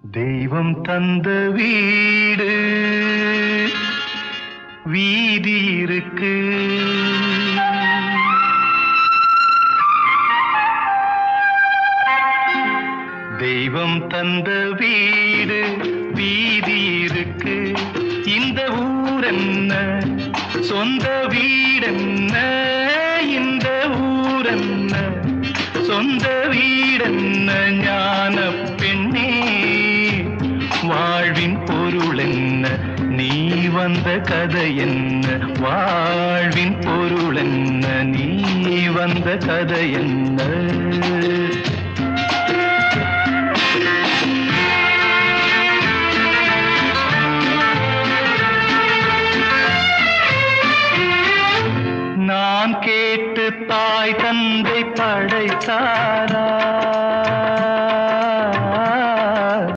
தெய்வம் தந்த வீடு வீதி இருக்கு, தெய்வம் தந்த வீடு வீதி இருக்கு. இந்த ஊரென்ன சொந்த வீடென்ன, இந்த ஊரென்ன சொந்த வீடென்ன, ஞான பெண்ணே வாழ்வின் பொருள் என்ன, நீ வந்த கதை என்ன, வாழ்வின் பொருள் என்ன, நீ வந்த கதை என்ன.